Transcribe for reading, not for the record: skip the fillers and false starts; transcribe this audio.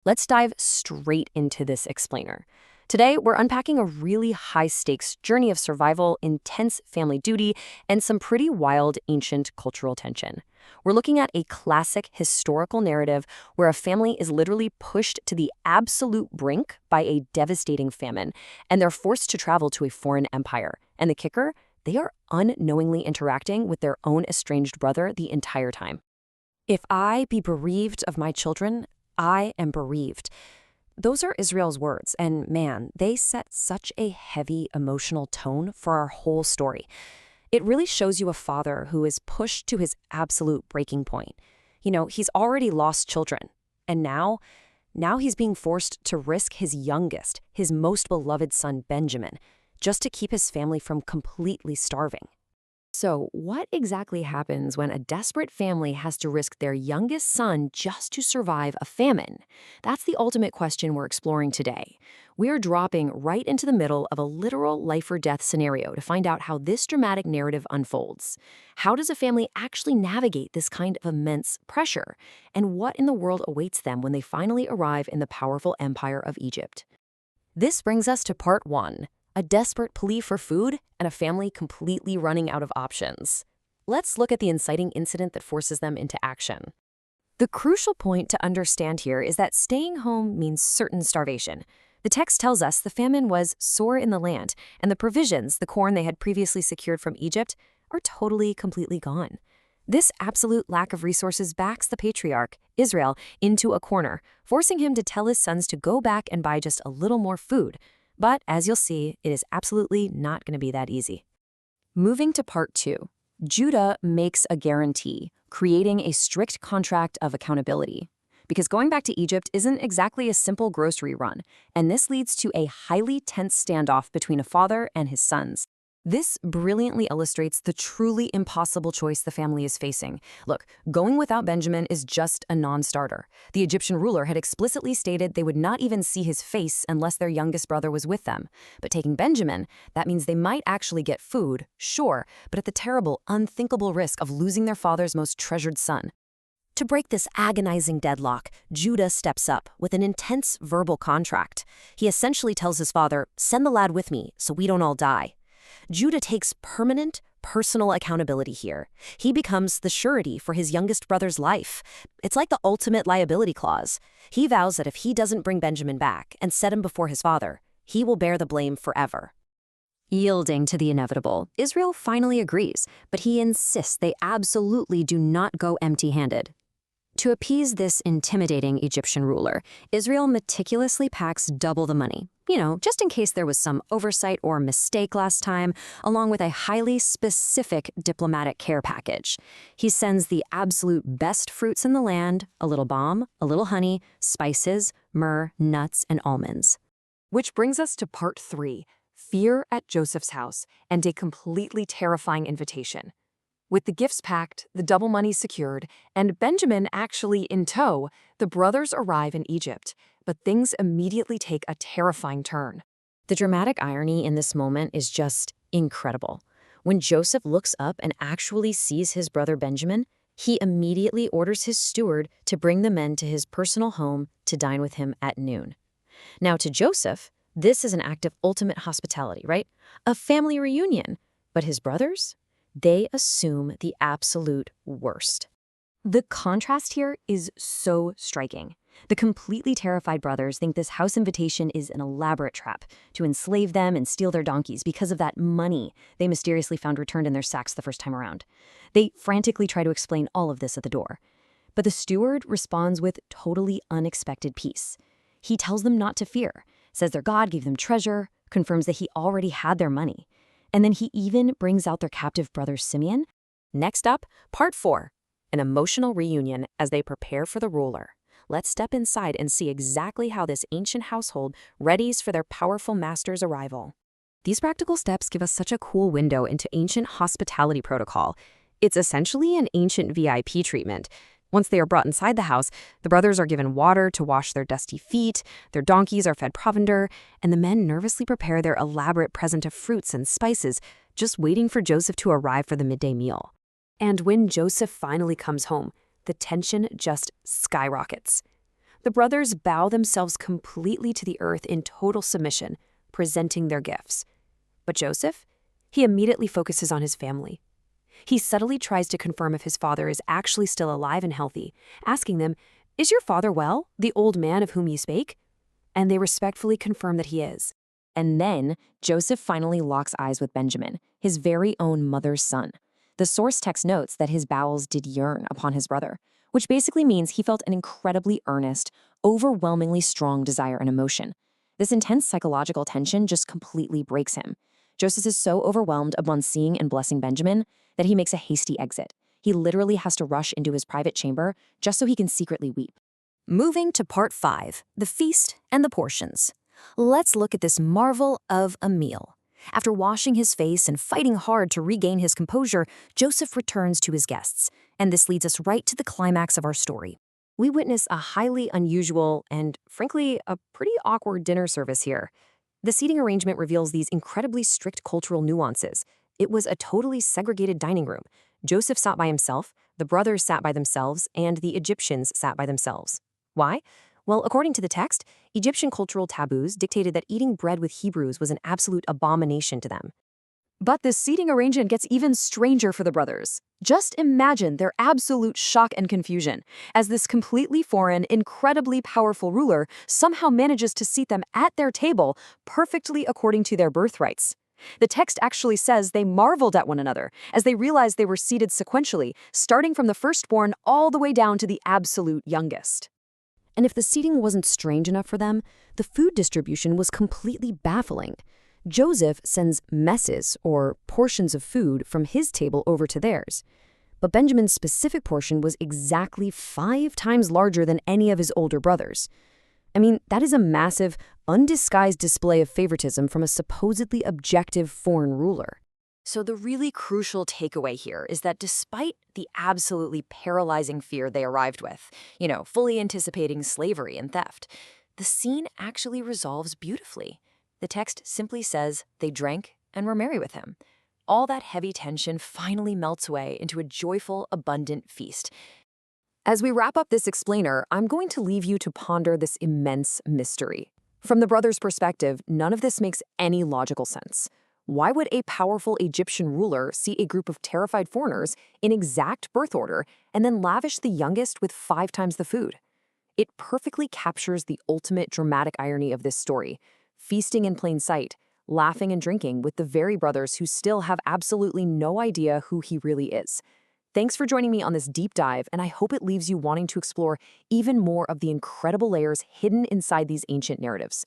Let's dive straight into this explainer. Today, we're unpacking a really high-stakes journey of survival, intense family duty, and some pretty wild ancient cultural tension. We're looking at a classic historical narrative where a family is literally pushed to the absolute brink by a devastating famine, and they're forced to travel to a foreign empire. And the kicker? They are unknowingly interacting with their own estranged brother the entire time. If I be bereaved of my children, I am bereaved. Those are Israel's words, and man, they set such a heavy emotional tone for our whole story. It really shows you a father who is pushed to his absolute breaking point. He's already lost children, and now he's being forced to risk his youngest, his most beloved son, Benjamin, just to keep his family from completely starving. So, what exactly happens when a desperate family has to risk their youngest son just to survive a famine? That's the ultimate question we're exploring today. We're dropping right into the middle of a literal life-or-death scenario to find out how this dramatic narrative unfolds. How does a family actually navigate this kind of immense pressure? And what in the world awaits them when they finally arrive in the powerful empire of Egypt? This brings us to part one. A desperate plea for food, and a family completely running out of options. Let's look at the inciting incident that forces them into action. The crucial point to understand here is that staying home means certain starvation. The text tells us the famine was sore in the land, and the provisions, the corn they had previously secured from Egypt, are completely gone. This absolute lack of resources backs the patriarch, Israel, into a corner, forcing him to tell his sons to go back and buy just a little more food. But as you'll see, it is absolutely not going to be that easy. Moving to part two, Judah makes a guarantee, creating a strict contract of accountability. Because going back to Egypt isn't exactly a simple grocery run, and this leads to a highly tense standoff between a father and his sons. This brilliantly illustrates the truly impossible choice the family is facing. Look, going without Benjamin is just a non-starter. The Egyptian ruler had explicitly stated they would not even see his face unless their youngest brother was with them. But taking Benjamin, that means they might actually get food, sure, but at the terrible, unthinkable risk of losing their father's most treasured son. To break this agonizing deadlock, Judah steps up with an intense verbal contract. He essentially tells his father, "Send the lad with me so we don't all die." Judah takes permanent, personal accountability here. He becomes the surety for his youngest brother's life. It's like the ultimate liability clause. He vows that if he doesn't bring Benjamin back and set him before his father, he will bear the blame forever. Yielding to the inevitable, Israel finally agrees, but he insists they absolutely do not go empty-handed. To appease this intimidating Egyptian ruler, Israel meticulously packs double the money, just in case there was some oversight or mistake last time, along with a highly specific diplomatic care package. He sends the absolute best fruits in the land, a little balm, a little honey, spices, myrrh, nuts, and almonds. Which brings us to part three, fear at Joseph's house, and a completely terrifying invitation. With the gifts packed, the double money secured, and Benjamin actually in tow, the brothers arrive in Egypt, but things immediately take a terrifying turn. The dramatic irony in this moment is just incredible. When Joseph looks up and actually sees his brother Benjamin, he immediately orders his steward to bring the men to his personal home to dine with him at noon. Now, to Joseph, this is an act of ultimate hospitality, right? A family reunion. But his brothers? They assume the absolute worst. The contrast here is so striking. The completely terrified brothers think this house invitation is an elaborate trap to enslave them and steal their donkeys because of that money they mysteriously found returned in their sacks the first time around. They frantically try to explain all of this at the door. But the steward responds with totally unexpected peace. He tells them not to fear, says their God gave them treasure, confirms that he already had their money. And then he even brings out their captive brother Simeon. Next up, part four, an emotional reunion as they prepare for the ruler. Let's step inside and see exactly how this ancient household readies for their powerful master's arrival. These practical steps give us such a cool window into ancient hospitality protocol. It's essentially an ancient VIP treatment. Once they are brought inside the house, the brothers are given water to wash their dusty feet, their donkeys are fed provender, and the men nervously prepare their elaborate present of fruits and spices, just waiting for Joseph to arrive for the midday meal. And when Joseph finally comes home, the tension just skyrockets. The brothers bow themselves completely to the earth in total submission, presenting their gifts. But Joseph? He immediately focuses on his family. He subtly tries to confirm if his father is actually still alive and healthy, asking them, "Is your father well, the old man of whom you spake?" And they respectfully confirm that he is. And then Joseph finally locks eyes with Benjamin, his very own mother's son. The source text notes that his bowels did yearn upon his brother, which basically means he felt an incredibly earnest, overwhelmingly strong desire and emotion. This intense psychological tension just completely breaks him. Joseph is so overwhelmed upon seeing and blessing Benjamin that he makes a hasty exit. He literally has to rush into his private chamber just so he can secretly weep. Moving to part 5, the feast and the portions. Let's look at this marvel of a meal. After washing his face and fighting hard to regain his composure, Joseph returns to his guests, and this leads us right to the climax of our story. We witness a highly unusual and, frankly, a pretty awkward dinner service here. The seating arrangement reveals these incredibly strict cultural nuances. It was a totally segregated dining room. Joseph sat by himself, the brothers sat by themselves, and the Egyptians sat by themselves. Why? Well, according to the text, Egyptian cultural taboos dictated that eating bread with Hebrews was an absolute abomination to them. But this seating arrangement gets even stranger for the brothers. Just imagine their absolute shock and confusion as this completely foreign, incredibly powerful ruler somehow manages to seat them at their table perfectly according to their birthrights. The text actually says they marveled at one another as they realized they were seated sequentially, starting from the firstborn all the way down to the absolute youngest. And if the seating wasn't strange enough for them, the food distribution was completely baffling. Joseph sends messes, or portions of food, from his table over to theirs. But Benjamin's specific portion was exactly 5 times larger than any of his older brothers. I mean, that is a massive, undisguised display of favoritism from a supposedly objective foreign ruler. So the really crucial takeaway here is that despite the absolutely paralyzing fear they arrived with, fully anticipating slavery and theft, the scene actually resolves beautifully. The text simply says they drank and were merry with him. All that heavy tension finally melts away into a joyful, abundant feast. As we wrap up this explainer, I'm going to leave you to ponder this immense mystery. From the brothers' perspective, none of this makes any logical sense. Why would a powerful Egyptian ruler see a group of terrified foreigners in exact birth order and then lavish the youngest with 5 times the food? It perfectly captures the ultimate dramatic irony of this story, feasting in plain sight, laughing and drinking with the very brothers who still have absolutely no idea who he really is. Thanks for joining me on this deep dive, and I hope it leaves you wanting to explore even more of the incredible layers hidden inside these ancient narratives.